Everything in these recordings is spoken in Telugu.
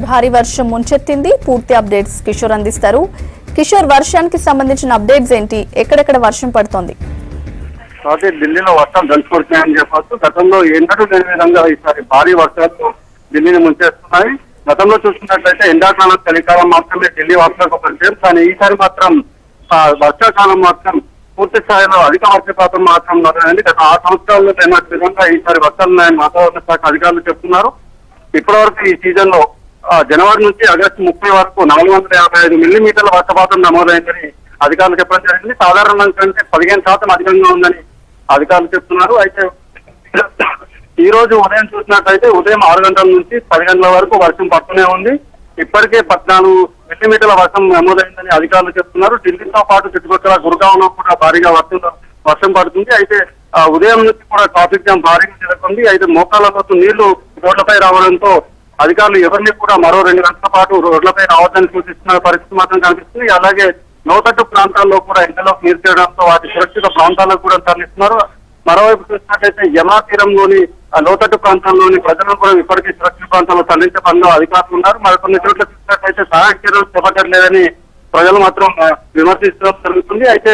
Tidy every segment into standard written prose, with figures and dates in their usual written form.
భారీ వర్షం ముంచెత్తింది. పూర్తి అప్డేట్స్ కిషోర్ అందిస్తారు. కిషోర్, వర్షానికి సంబంధించిన అప్డేట్స్ ఏంటి? ఎక్కడెక్కడ వర్షం పడుతోంది? ఢిల్లీలో వర్షాలు దంచుకొడుతున్నాయని చెప్పొచ్చు. గతంలో ఎన్నడూ లేని విధంగా ఈసారి భారీ వర్షాలు ఢిల్లీని ముంచేస్తున్నాయి. గతంలో చూసుకున్నట్లయితే ఎండాకాలం, చలికాలం మాత్రమే ఢిల్లీ వర్షాలకు పరిచయం. కానీ ఈసారి మాత్రం వర్షాకాలం మాత్రం పూర్తి స్థాయిలో అధిక వర్షపాతం మాత్రం మొదలైంది. గత 6 సంవత్సరాల్లో లేనట్టు విధంగా ఈసారి వర్షాలున్నాయని వాతావరణ శాఖ అధికారులు చెప్తున్నారు. ఇప్పటివరకు ఈ సీజన్ లో జనవరి నుంచి ఆగస్టు 30 వరకు 455 మిల్లీమీటర్ల వర్షపాతం నమోదైందని అధికారులు చెప్పడం జరిగింది. సాధారణం కంటే 15% అధికంగా ఉందని అధికారులు చెప్తున్నారు. అయితే ఈ రోజు ఉదయం చూసినట్లయితే ఉదయం 6 గంటల నుంచి 10 గంటల వరకు వర్షం పడుతూనే ఉంది. ఇప్పటికే 14 మిల్లీమీటర్ల వర్షం నమోదైందని అధికారులు చెప్తున్నారు. ఢిల్లీతో పాటు చుట్టుపక్కల గుర్గావ్లో కూడా భారీగా వర్షం పడుతుంది. అయితే ఉదయం నుంచి కూడా ట్రాఫిక్ జామ్ భారీగా జరుగుతుంది. అయితే మోకాళ్ళ లోతు నీళ్లు రోడ్లపై రావడంతో అధికారులు ఎవరిని కూడా మరో 2 గంటల పాటు రోడ్లపై రావద్దని సూచిస్తున్న పరిస్థితి మాత్రం కనిపిస్తుంది. అలాగే లోతట్టు ప్రాంతాల్లో కూడా ఎండలోకి నీరు చేయడంతో వాటి సురక్షిత ప్రాంతాలకు కూడా తరలిస్తున్నారు. మరోవైపు చూసినట్లయితే యమునా తీరంలోని లోతట్టు ప్రాంతాల్లోని ప్రజలను కూడా ఇప్పటికీ సురక్షిత ప్రాంతాల్లో తరలించే పనిలో అధికారులు ఉన్నారు. మరికొన్ని చోట్ల చూసినట్లయితే సహాయక చర్యలు చేపట్టలేదని ప్రజలు మాత్రం విమర్శించడం జరుగుతుంది. అయితే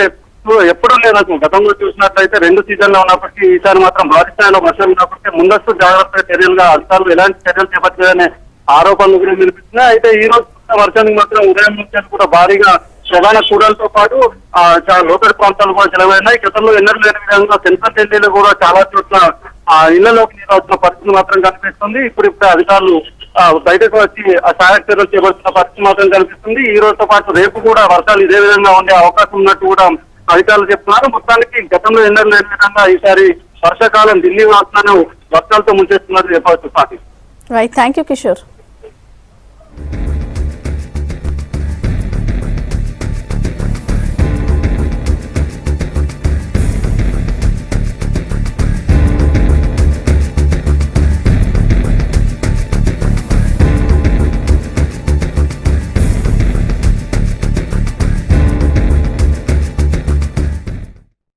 ఎప్పుడూ లేదు, గతంలో చూసినట్లయితే 2 సీజన్లు ఉన్నప్పటికీ ఈసారి మాత్రం భారీ స్థాయిలో వర్షం ఉన్నప్పటికీ ముందస్తు జాగ్రత్త చర్యలుగా అధికారులు ఎలాంటి చర్యలు చేపట్టలేదనే ఆరోపణలు కూడా వినిపిస్తున్నాయి. అయితే ఈ రోజు వర్షానికి మాత్రం ఉదయం నుంచి కూడా భారీగా ప్రధాన కూడలతో పాటు చాలా లోతట్టు ప్రాంతాలు కూడా చెలవైనాయి. గతంలో ఎన్నడూ లేని విధంగా సెంట్రల్ ఢిల్లీలో కూడా చాలా చోట్ల ఇళ్లలోకి నీరు వచ్చిన పరిస్థితి మాత్రం కనిపిస్తుంది. ఇప్పుడు అధికారులు బయటకు వచ్చి సహాయక చర్యలు చేపడుతున్న పరిస్థితి మాత్రం కనిపిస్తుంది. ఈ రోజుతో పాటు రేపు కూడా వర్షాలు ఇదే విధంగా ఉండే అవకాశం ఉన్నట్టు కూడా అధికారులు చెప్తున్నారు. మొత్తానికి గతంలో ఎన్నడూ లేని విధంగా ఈసారి వర్షాకాలం ఢిల్లీ వాసులను వర్షాలతో ముంచేస్తున్నట్టు చెప్పవచ్చు. Right, thank you Kishore.